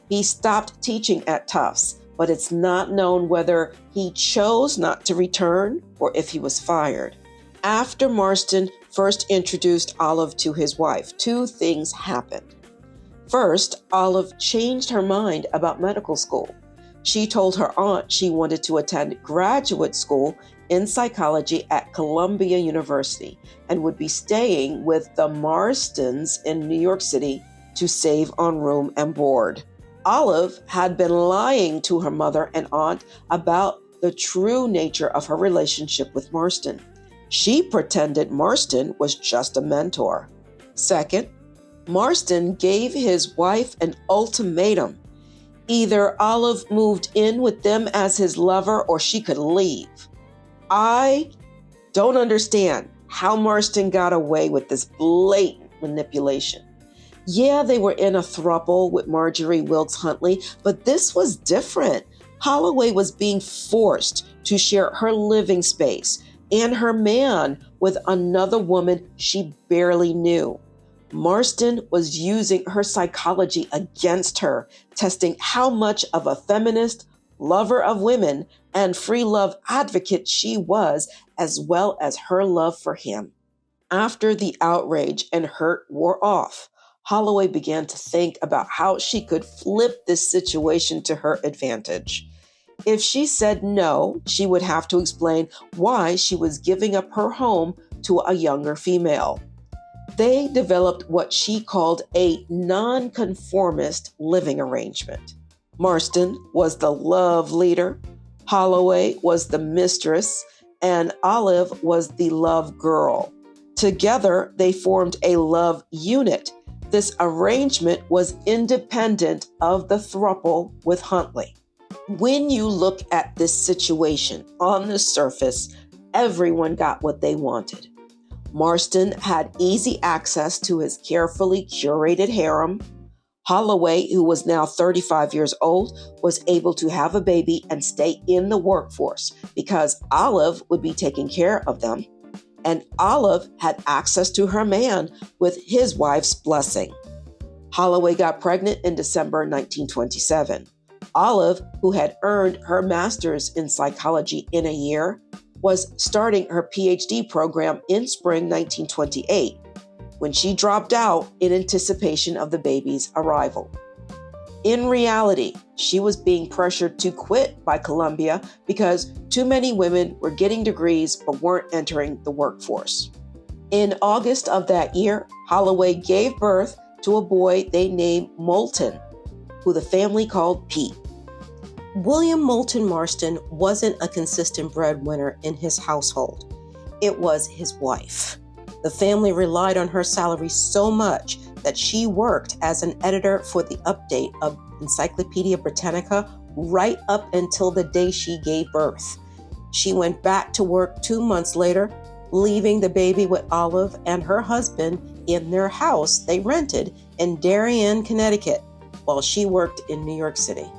He stopped teaching at Tufts, but it's not known whether he chose not to return or if he was fired. After Marston first introduced Olive to his wife, two things happened. First, Olive changed her mind about medical school. She told her aunt she wanted to attend graduate school in psychology at Columbia University and would be staying with the Marstons in New York City to save on room and board. Olive had been lying to her mother and aunt about the true nature of her relationship with Marston. She pretended Marston was just a mentor. Second, Marston gave his wife an ultimatum. Either Olive moved in with them as his lover or she could leave. I don't understand how Marston got away with this blatant manipulation. Yeah, they were in a throuple with Marjorie Wilkes Huntley, but this was different. Holloway was being forced to share her living space and her man with another woman she barely knew. Marston was using her psychology against her, testing how much of a feminist, lover of women, and free love advocate she was, as well as her love for him. After the outrage and hurt wore off, Holloway began to think about how she could flip this situation to her advantage. If she said no, she would have to explain why she was giving up her home to a younger female. They developed what she called a nonconformist living arrangement. Marston was the love leader, Holloway was the mistress, and Olive was the love girl. Together, they formed a love unit. This arrangement was independent of the throuple with Huntley. When you look at this situation on the surface, everyone got what they wanted. Marston had easy access to his carefully curated harem. Holloway, who was now 35 years old, was able to have a baby and stay in the workforce because Olive would be taking care of them. And Olive had access to her man with his wife's blessing. Holloway got pregnant in December 1927. Olive, who had earned her master's in psychology in a year, was starting her PhD program in spring 1928 when she dropped out in anticipation of the baby's arrival. In reality, she was being pressured to quit by Columbia because too many women were getting degrees but weren't entering the workforce. In August of that year, Holloway gave birth to a boy they named Moulton, who the family called Pete. William Moulton Marston wasn't a consistent breadwinner in his household. It was his wife. The family relied on her salary so much that she worked as an editor for the update of Encyclopedia Britannica right up until the day she gave birth. She went back to work 2 months later, leaving the baby with Olive and her husband in their house they rented in Darien, Connecticut, while she worked in New York City.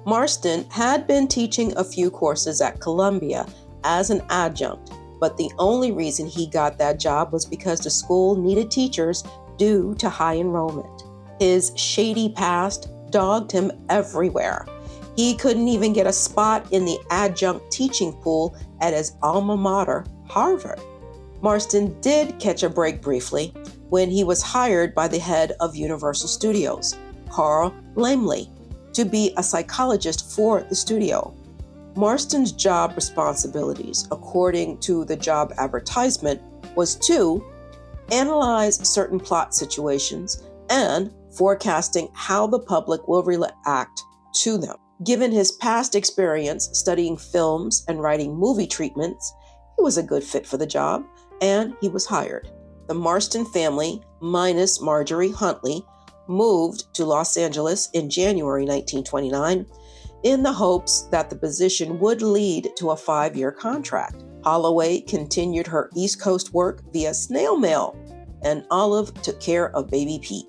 Marston had been teaching a few courses at Columbia as an adjunct, but the only reason he got that job was because the school needed teachers due to high enrollment. His shady past dogged him everywhere. He couldn't even get a spot in the adjunct teaching pool at his alma mater, Harvard. Marston did catch a break briefly when he was hired by the head of Universal Studios, Carl Laemmle, to be a psychologist for the studio. Marston's job responsibilities, according to the job advertisement, was to analyze certain plot situations and forecasting how the public will react to them. Given his past experience studying films and writing movie treatments, he was a good fit for the job, and he was hired. The Marston family, minus Marjorie Huntley, moved to Los Angeles in January 1929 in the hopes that the position would lead to a 5-year contract. Holloway continued her East Coast work via snail mail, and Olive took care of baby Pete.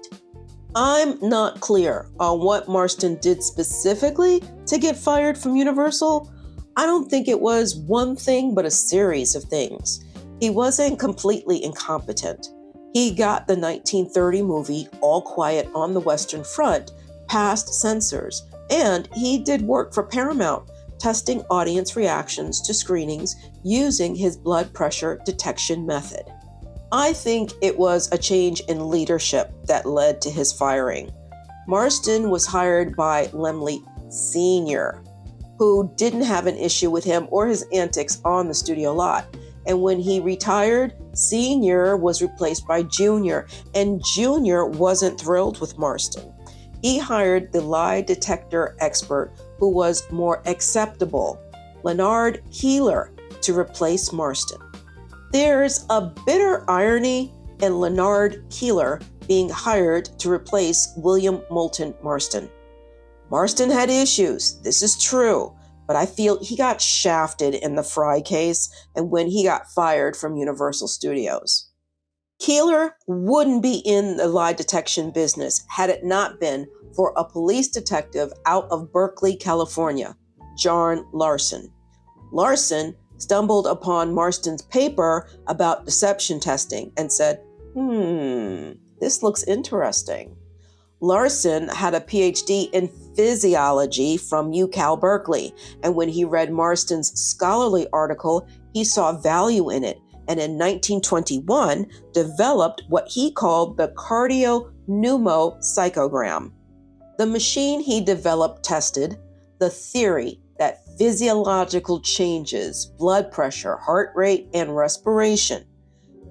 I'm not clear on what Marston did specifically to get fired from Universal? I don't think it was one thing, but a series of things. He wasn't completely incompetent. He got the 1930 movie All Quiet on the Western Front past censors, and he did work for Paramount, testing audience reactions to screenings using his blood pressure detection method. I think it was a change in leadership that led to his firing. Marston was hired by Laemmle Sr., who didn't have an issue with him or his antics on the studio lot. And when he retired, Sr. was replaced by Jr., and Jr. wasn't thrilled with Marston. He hired the lie detector expert who was more acceptable, Leonard Keeler, to replace Marston. There's a bitter irony in Leonard Keeler being hired to replace William Moulton Marston. Marston had issues, this is true, but I feel he got shafted in the Fry case and when he got fired from Universal Studios. Keeler wouldn't be in the lie detection business had it not been for a police detective out of Berkeley, California, John Larson. Larson stumbled upon Marston's paper about deception testing and said, this looks interesting. Larson had a PhD in physiology from UCal Berkeley, and when he read Marston's scholarly article, he saw value in it, and in 1921 developed what he called the cardio-pneumo-psychogram. The machine he developed tested the theory that physiological changes, blood pressure, heart rate, and respiration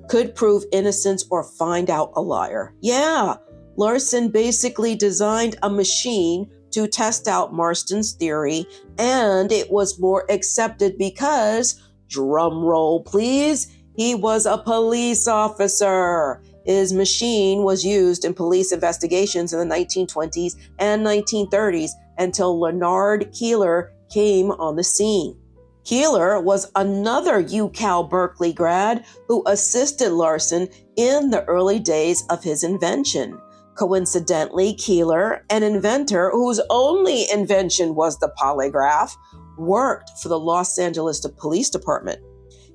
could prove innocence or find out a liar. Yeah, Larson basically designed a machine to test out Marston's theory, and it was more accepted because, drum roll please, he was a police officer. His machine was used in police investigations in the 1920s and 1930s until Leonard Keeler came on the scene. Keeler was another UCal Berkeley grad who assisted Larson in the early days of his invention. Coincidentally, Keeler, an inventor whose only invention was the polygraph, worked for the Los Angeles Police Department.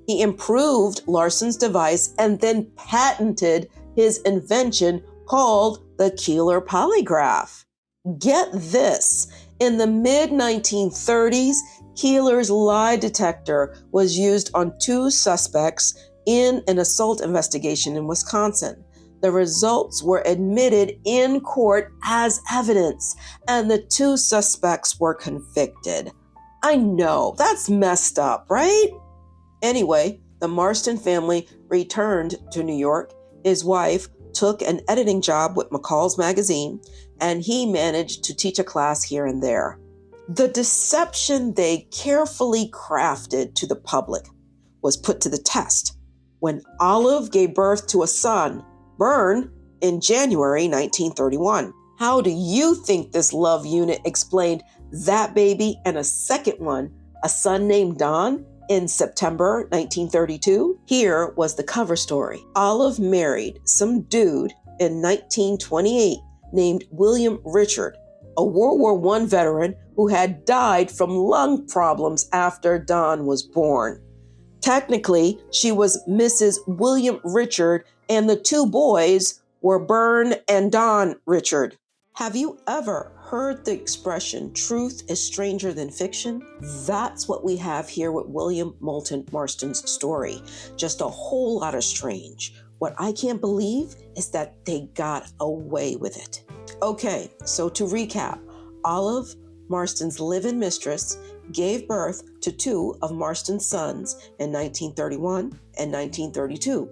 He improved Larson's device and then patented his invention called the Keeler polygraph. Get this, in the mid-1930s, Keeler's lie detector was used on 2 suspects in an assault investigation in Wisconsin. The results were admitted in court as evidence, and the 2 suspects were convicted. I know, that's messed up, right? Anyway, the Marston family returned to New York. His wife took an editing job with McCall's magazine, and he managed to teach a class here and there. The deception they carefully crafted to the public was put to the test when Olive gave birth to a son, Bern, in January 1931. How do you think this love unit explained that baby and a second one, a son named Don, in September 1932? Here was the cover story. Olive married some dude in 1928 named William Richard, a World War I veteran who had died from lung problems after Don was born. Technically, she was Mrs. William Richard, and the 2 boys were Bern and Don Richard. Have you ever heard the expression, truth is stranger than fiction? That's what we have here with William Moulton Marston's story. Just a whole lot of strange. What I can't believe is that they got away with it. Okay, so to recap, Olive, Marston's live-in mistress, gave birth to 2 of Marston's sons in 1931 and 1932.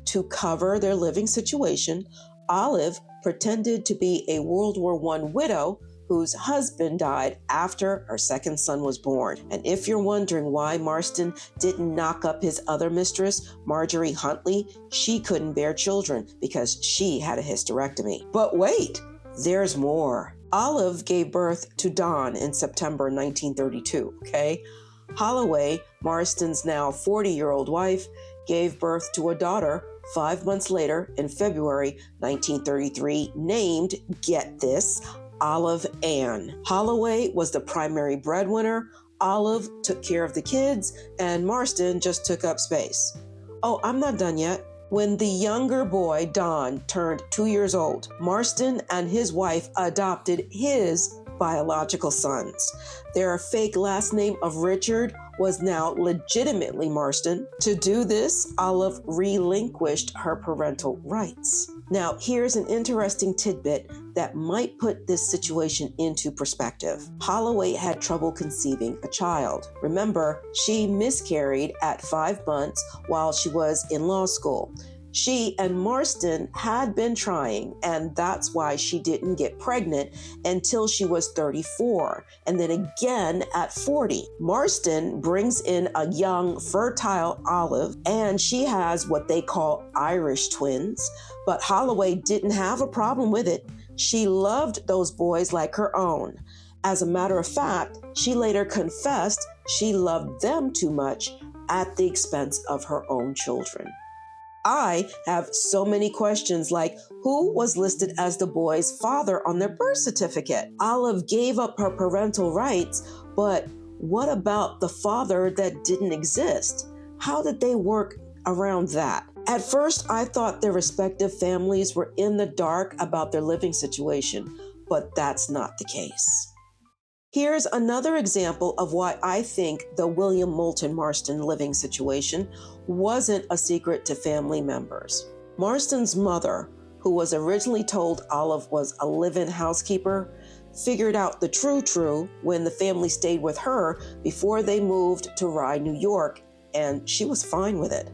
To cover their living situation, Olive pretended to be a World War I widow whose husband died after her second son was born. And if you're wondering why Marston didn't knock up his other mistress, Marjorie Huntley, she couldn't bear children because she had a hysterectomy. But wait, there's more. Olive gave birth to Don in September 1932, okay? Holloway, Marston's now 40-year-old wife, gave birth to a daughter 5 months later in February 1933, named, get this, Olive Ann. Holloway was the primary breadwinner, Olive took care of the kids, and Marston just took up space. Oh, I'm not done yet. When the younger boy, Don, turned 2 years old, Marston and his wife adopted his biological sons. Their fake last name of Richard was now legitimately Marston. To do this, Olive relinquished her parental rights. Now, here's an interesting tidbit that might put this situation into perspective. Holloway had trouble conceiving a child. Remember, she miscarried at 5 months while she was in law school. She and Marston had been trying, and that's why she didn't get pregnant until she was 34, and then again at 40. Marston brings in a young, fertile Olive, and she has what they call Irish twins, but Holloway didn't have a problem with it. She loved those boys like her own. As a matter of fact, she later confessed she loved them too much at the expense of her own children. I have so many questions like, who was listed as the boy's father on their birth certificate? Olive gave up her parental rights, but what about the father that didn't exist? How did they work around that? At first, I thought their respective families were in the dark about their living situation, but that's not the case. Here's another example of why I think the William Moulton Marston living situation wasn't a secret to family members. Marston's mother, who was originally told Olive was a live-in housekeeper, figured out the true when the family stayed with her before they moved to Rye, New York, and she was fine with it.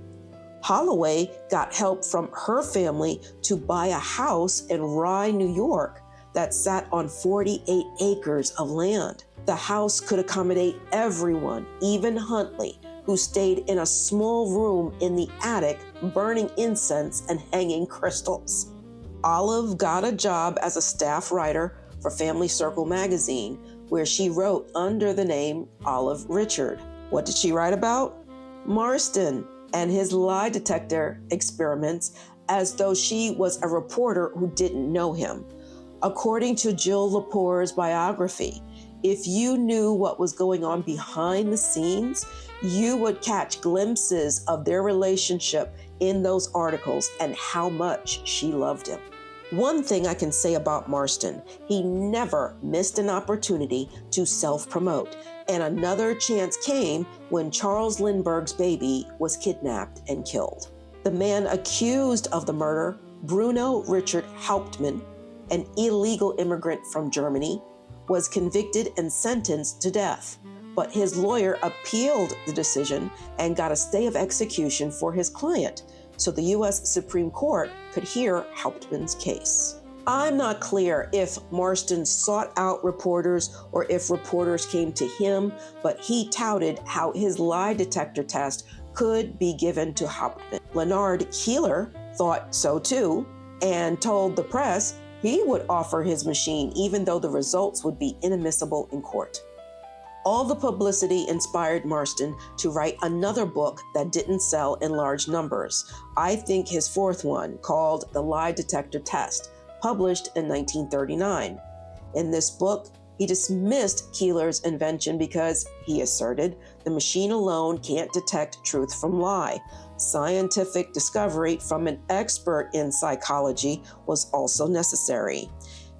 Holloway got help from her family to buy a house in Rye, New York, that sat on 48 acres of land. The house could accommodate everyone, even Huntley, who stayed in a small room in the attic, burning incense and hanging crystals. Olive got a job as a staff writer for Family Circle magazine, where she wrote under the name Olive Richard. What did she write about? Marston and his lie detector experiments, as though she was a reporter who didn't know him. According to Jill Lepore's biography, if you knew what was going on behind the scenes, you would catch glimpses of their relationship in those articles and how much she loved him. One thing I can say about Marston, he never missed an opportunity to self-promote, and another chance came when Charles Lindbergh's baby was kidnapped and killed. The man accused of the murder, Bruno Richard Hauptmann, an illegal immigrant from Germany, was convicted and sentenced to death. But his lawyer appealed the decision and got a stay of execution for his client, so the U.S. Supreme Court could hear Hauptmann's case. I'm not clear if Marston sought out reporters or if reporters came to him, but he touted how his lie detector test could be given to Hauptmann. Leonard Keeler thought so too, and told the press he would offer his machine even though the results would be inadmissible in court. All the publicity inspired Marston to write another book that didn't sell in large numbers. I think his fourth one, called The Lie Detector Test, published in 1939. In this book, he dismissed Keeler's invention because, he asserted, the machine alone can't detect truth from lie. Scientific discovery from an expert in psychology was also necessary.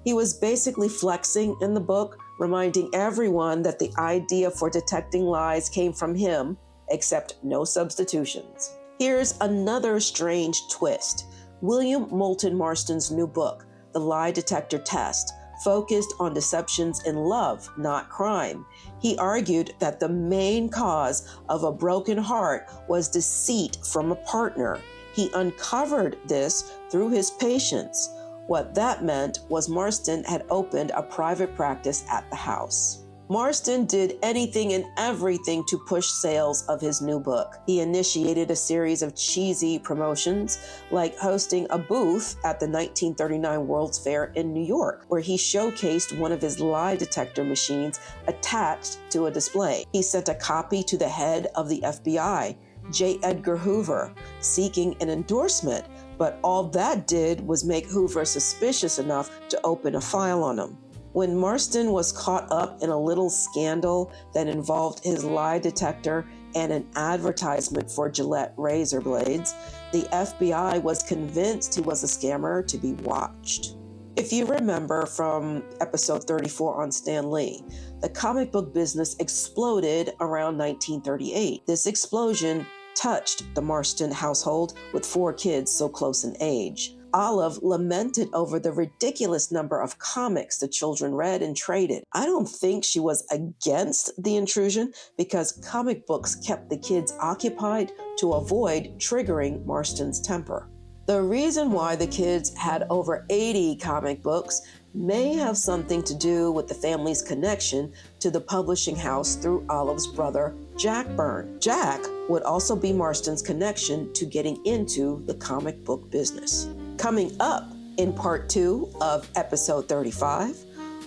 He was basically flexing in the book, reminding everyone that the idea for detecting lies came from him, except no substitutions. Here's another strange twist. William Moulton Marston's new book, The Lie Detector Test, focused on deceptions in love, not crime. He argued that the main cause of a broken heart was deceit from a partner. He uncovered this through his patients. What that meant was Marston had opened a private practice at the house. Marston did anything and everything to push sales of his new book. He initiated a series of cheesy promotions, like hosting a booth at the 1939 World's Fair in New York, where he showcased one of his lie detector machines attached to a display. He sent a copy to the head of the FBI, J. Edgar Hoover, seeking an endorsement, but all that did was make Hoover suspicious enough to open a file on him. When Marston was caught up in a little scandal that involved his lie detector and an advertisement for Gillette razor blades, the FBI was convinced he was a scammer to be watched. If you remember from episode 34 on Stan Lee, the comic book business exploded around 1938. This explosion touched the Marston household with 4 kids so close in age. Olive lamented over the ridiculous number of comics the children read and traded. I don't think she was against the intrusion because comic books kept the kids occupied to avoid triggering Marston's temper. The reason why the kids had over 80 comic books may have something to do with the family's connection to the publishing house through Olive's brother, Jack Byrne. Jack would also be Marston's connection to getting into the comic book business. Coming up in part 2 of episode 35,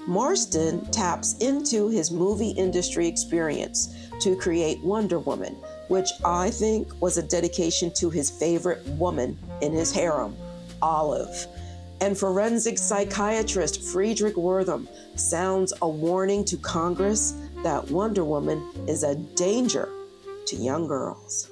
Marston taps into his movie industry experience to create Wonder Woman, which I think was a dedication to his favorite woman in his harem, Olive. And forensic psychiatrist Friedrich Wertham sounds a warning to Congress that Wonder Woman is a danger to young girls.